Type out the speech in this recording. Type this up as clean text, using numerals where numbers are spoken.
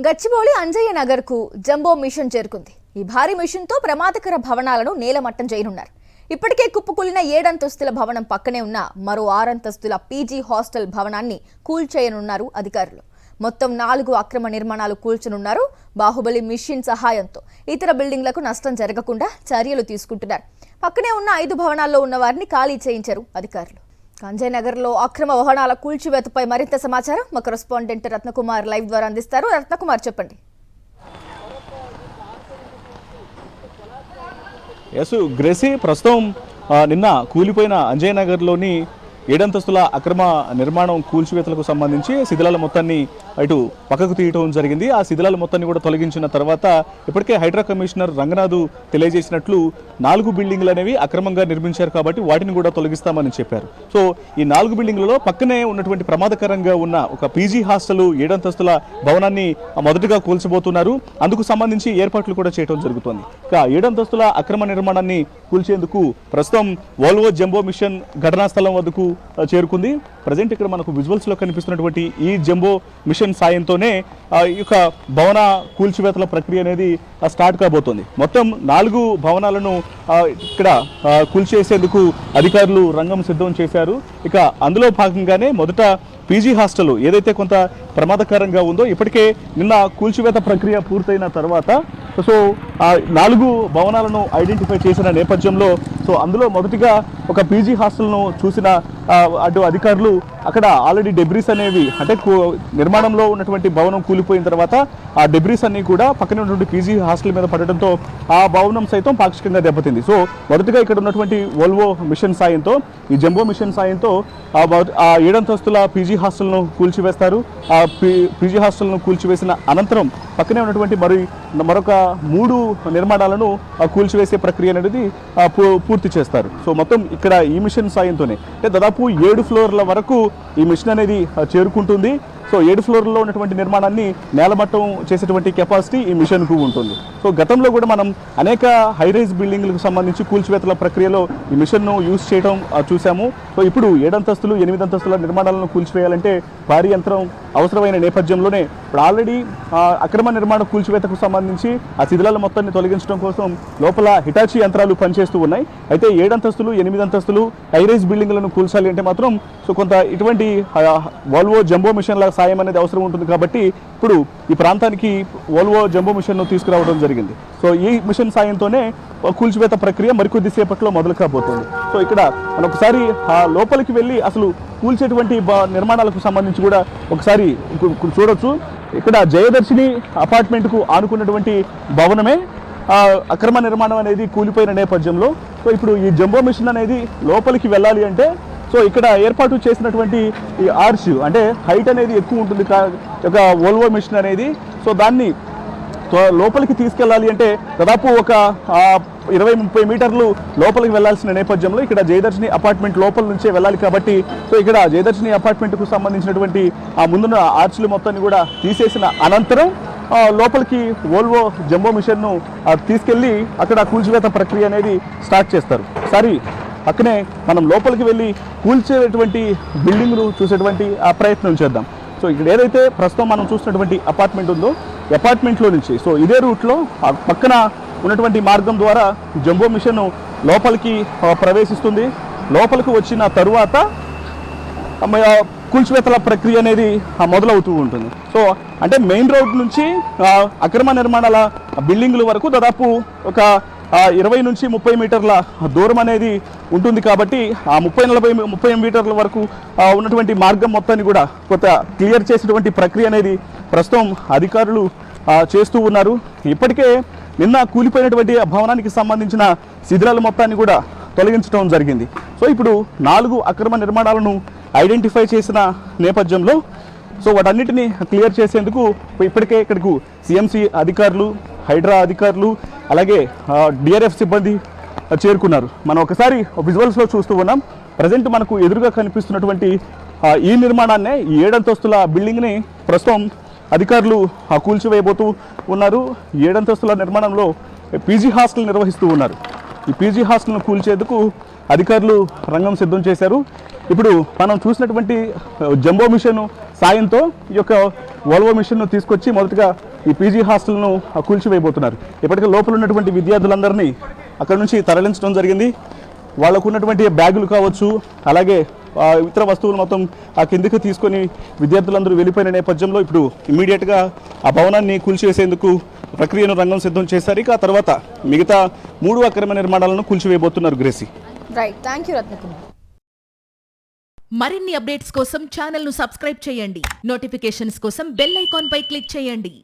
గచ్చిబౌలి అంజయ్య నగర్ కు jumbo machine చేరుకుంది. ఈ భారీ మిషన్ తో ప్రమాదకర భవనాలను నేలమట్టం చేయనున్నారు. ఇప్పటికే కుప్పకూలిన 7 అంతస్తుల భవనం పక్కనే ఉన్న మరో 6 అంతస్తుల పీజీ హాస్టల్ భవనాన్ని కూల్చేయనున్నారు అధికారులు. మొత్తం 4 అక్రమ నిర్మాణాలు కూల్చనున్నారు. బాహుబలి మిషన్ సహాయంతో ఇతర బిల్డింగ్లకు నష్టం జరగకుండా చర్యలు తీసుకుంటున్నారు. పక్కనే ఉన్న 5 భవనాల్లో ఉన్న వారిని ఖాళీ చేయించారు అధికారులు. అంజయ్ నగర్ లో అక్రమ వాహనాల కూల్చివేతపై మరింత సమాచారం మా కరెస్పాండెంట్ రత్నకుమార్ లైవ్ ద్వారా అందిస్తారు. రత్నకుమార్, చెప్పండి. గ్రేసీ, ప్రస్తుతం నిన్న కూలిపోయిన అంజయ్ నగర్లోని 7 అంతస్తుల అక్రమ నిర్మాణం కూల్చివేతలకు సంబంధించి శిథిలాల మొత్తాన్ని ఇటు పక్కకు తీయటం జరిగింది. ఆ శిథిలాల మొత్తాన్ని కూడా తొలగించిన తర్వాత ఇప్పటికే హైడ్రా కమిషనర్ రంగనాథ్ తెలియజేసినట్లు 4 బిల్డింగ్లు అనేవి అక్రమంగా నిర్మించారు కాబట్టి వాటిని కూడా తొలగిస్తామని చెప్పారు. సో ఈ 4 బిల్డింగ్లలో పక్కనే ఉన్నటువంటి ప్రమాదకరంగా ఉన్న ఒక పీజీ హాస్టల్ 7 అంతస్తుల భవనాన్ని మొదటగా కూల్చబోతున్నారు. అందుకు సంబంధించి ఏర్పాట్లు కూడా చేయడం జరుగుతోంది. ఇక 7 అంతస్తుల అక్రమ నిర్మాణాన్ని కూల్చేందుకు ప్రస్తుతం వోల్వో జంబో మిషన్ ఘటనా స్థలం వద్దకు చేరుకుంది. ప్రజెంట్ ఇక్కడ మనకు విజువల్స్ లో కనిపిస్తున్నటువంటి ఈ జంబో మిషన్ సాయంతోనే ఈ యొక్క భవన కూల్చివేతల ప్రక్రియ అనేది స్టార్ట్ కాబోతోంది. మొత్తం 4 భవనాలను ఇక్కడ కూల్చేసేందుకు అధికారులు రంగం సిద్ధం చేశారు. ఇక అందులో భాగంగానే మొదట పీజీ హాస్టల్ ఏదైతే కొంత ప్రమాదకరంగా ఉందో ఇప్పటికే నిన్న కూల్చివేత ప్రక్రియ పూర్తయిన తర్వాత 4 భవనాలను ఐడెంటిఫై చేసిన నేపథ్యంలో అందులో మొదటిగా ఒక పీజీ హాస్టల్ను చూసిన అటు అధికారులు అక్కడ ఆల్రెడీ డెబ్రీస్ అనేవి అంటే నిర్మాణంలో ఉన్నటువంటి భవనం కూలిపోయిన తర్వాత ఆ డెబ్రీస్ అన్ని కూడా పక్కనే ఉన్నటువంటి పీజీ హాస్టల్ మీద పడడంతో ఆ భవనం సైతం పాక్షికంగా దెబ్బతింది. మొదటగా ఇక్కడ ఉన్నటువంటి వోల్వో మిషన్ సాయంతో, ఈ జంబో మిషన్ సాయంతో ఆ 7 అంతస్తుల పీజీ హాస్టల్ను కూల్చివేస్తారు. ఆ పీజీ హాస్టల్ను కూల్చివేసిన అనంతరం పక్కనే ఉన్నటువంటి మరొక 3 నిర్మాణాలను కూల్చివేసే ప్రక్రియ అనేది పూర్తి చేస్తారు. మొత్తం ఇక్కడ ఈ మిషన్ సాయంతోనే అంటే దాదాపు 7 ఫ్లోర్ల వరకు ఈ మిషన్ అనేది చేరుకుంటుంది. 7 ఫ్లోర్లలో ఉన్నటువంటి నిర్మాణాన్ని నేలమట్టం చేసేటువంటి కెపాసిటీ ఈ మిషన్కు ఉంటుంది. గతంలో కూడా మనం అనేక హైరైజ్ బిల్డింగ్లకు సంబంధించి కూల్చివేతల ప్రక్రియలో ఈ మిషన్ను యూజ్ చేయడం చూసాము. ఇప్పుడు 7 అంతస్తులు 8 అంతస్తుల నిర్మాణాలను కూల్చివేయాలంటే భారీ యంత్రం అవసరమైన నేపథ్యంలోనే ఇప్పుడు ఆల్రెడీ అక్రమ నిర్మాణ కూల్చివేతకు సంబంధించి ఆ శిథిలాల మొత్తాన్ని తొలగించడం కోసం లోపల హిటాచీ యంత్రాలు పనిచేస్తూ ఉన్నాయి. అయితే 7 అంతస్తులు 8 అంతస్తులు హైరైజ్ బిల్డింగ్లను కూల్చాలి అంటే మాత్రం కొంత ఇటువంటి వోల్వో జంబో మిషన్ల సాయం అనేది అవసరం ఉంటుంది. కాబట్టి ఇప్పుడు ఈ ప్రాంతానికి వోల్వో జంబో మిషన్ను తీసుకురావడం జరిగింది. ఈ మిషన్ సాయంతోనే కూల్చివేత ప్రక్రియ మరికొద్ది సేపట్లో మొదలు కాబోతుంది. ఇక్కడ మనం ఒకసారి లోపలికి వెళ్ళి అసలు కూల్చేటువంటి నిర్మాణాలకు సంబంధించి కూడా ఒకసారి చూడొచ్చు. ఇక్కడ జయదర్శిని అపార్ట్మెంట్కు ఆనుకున్నటువంటి భవనమే అక్రమ నిర్మాణం అనేది కూలిపోయిన నేపథ్యంలో ఇప్పుడు ఈ జంబో మిషన్ అనేది లోపలికి వెళ్ళాలి అంటే ఇక్కడ ఏర్పాటు చేసినటువంటి ఈ ఆర్చ్ అంటే హైట్ అనేది ఎక్కువ ఉంటుంది ఒక వోల్వో మిషన్ అనేది. దాన్ని లోపలికి తీసుకెళ్ళాలి అంటే దాదాపు ఒక 20-30 మీటర్లు లోపలికి వెళ్లాల్సిన నేపథ్యంలో ఇక్కడ జయదర్శిని అపార్ట్మెంట్ లోపల నుంచే వెళ్ళాలి. కాబట్టి ఇక్కడ జయదర్శిని అపార్ట్మెంట్కు సంబంధించినటువంటి ఆ ముందున్న ఆర్చ్లు మొత్తాన్ని కూడా తీసేసిన అనంతరం లోపలికి వోల్వో జంబో మిషన్ను తీసుకెళ్ళి అక్కడ కూల్చివేత ప్రక్రియ అనేది స్టార్ట్ చేస్తారు. పక్కనే మనం లోపలికి వెళ్ళి కూల్చేటువంటి బిల్డింగ్ను చూసేటువంటి ఆ ప్రయత్నం చేద్దాం. ఇక్కడ ఏదైతే ప్రస్తుతం మనం చూస్తున్నటువంటి అపార్ట్మెంట్ ఉందో ఈ అపార్ట్మెంట్లో నుంచి ఇదే రూట్లో పక్కన ఉన్నటువంటి మార్గం ద్వారా జంబో మిషన్ లోపలికి ప్రవేశిస్తుంది. లోపలికి వచ్చిన తరువాత కూల్చివేతల ప్రక్రియ అనేది మొదలవుతూ ఉంటుంది. అంటే మెయిన్ రోడ్ నుంచి అక్రమ నిర్మాణాల బిల్డింగ్ల వరకు దాదాపు ఒక 20 నుంచి 30 మీటర్ల దూరం అనేది ఉంటుంది. కాబట్టి ఆ 30-40 మీటర్ల వరకు ఉన్నటువంటి మార్గం మొత్తాన్ని కూడా కొంత క్లియర్ చేసేటువంటి ప్రక్రియ అనేది ప్రస్తుతం అధికారులు చేస్తూ ఉన్నారు. ఇప్పటికే నిన్న కూలిపోయినటువంటి భవనానికి సంబంధించిన శిథిలాల మొత్తాన్ని కూడా తొలగించడం జరిగింది. ఇప్పుడు 4 అక్రమ నిర్మాణాలను ఐడెంటిఫై చేసిన నేపథ్యంలో వాటన్నిటిని క్లియర్ చేసేందుకు ఇప్పటికే ఇక్కడకు సిఎంసి అధికారులు, హైడ్రా అధికారులు, అలాగే డిఆర్ఎఫ్ సిబ్బంది చేరుకున్నారు. మనం ఒకసారి విజువల్స్లో చూస్తూ ఉన్నాం. ప్రజెంట్ మనకు ఎదురుగా కనిపిస్తున్నటువంటి ఈ నిర్మాణాన్నే, ఈ 7 అంతస్తుల బిల్డింగ్ని ప్రస్తుతం అధికారులు కూల్చివేయబోతూ ఉన్నారు. 7 అంతస్తుల నిర్మాణంలో పీజీ హాస్టల్ నిర్వహిస్తూ ఉన్నారు. ఈ పీజీ హాస్టల్ను కూల్చేందుకు అధికారులు రంగం సిద్ధం చేశారు. ఇప్పుడు మనం చూసినటువంటి జంబో మిషన్ సాయంతో ఈ యొక్క వోల్వో మిషన్ను తీసుకొచ్చి మొదటగా ఈ పీజీ హాస్టల్ను కూల్చివేయబోతున్నారు. ఇప్పటికే లోపల ఉన్నటువంటి విద్యార్థులందరినీ అక్కడ నుంచి తరలించడం జరిగింది. వాళ్ళకు ఉన్నటువంటి బ్యాగులు కావచ్చు, అలాగే ఇతర వస్తువులు మొత్తం ఆ కిందికి తీసుకొని విద్యార్థులందరూ వెళ్ళిపోయిన నేపథ్యంలో ఇప్పుడు ఇమ్మీడియట్గా ఆ భవనాన్ని కూల్చివేసేందుకు ప్రక్రియను రంగం సిద్ధం చేశారు. ఇక ఆ తర్వాత మిగతా 3 అక్రమ నిర్మాణాలను కూల్చివేయబోతున్నారు. Gracy, right, thank you Ratnakumar. మరిన్ని అప్డేట్స్ కోసం ఛానల్ ను సబ్స్క్రైబ్ చేయండి. నోటిఫికేషన్స్ కోసం బెల్ ఐకాన్ పై క్లిక్ చేయండి.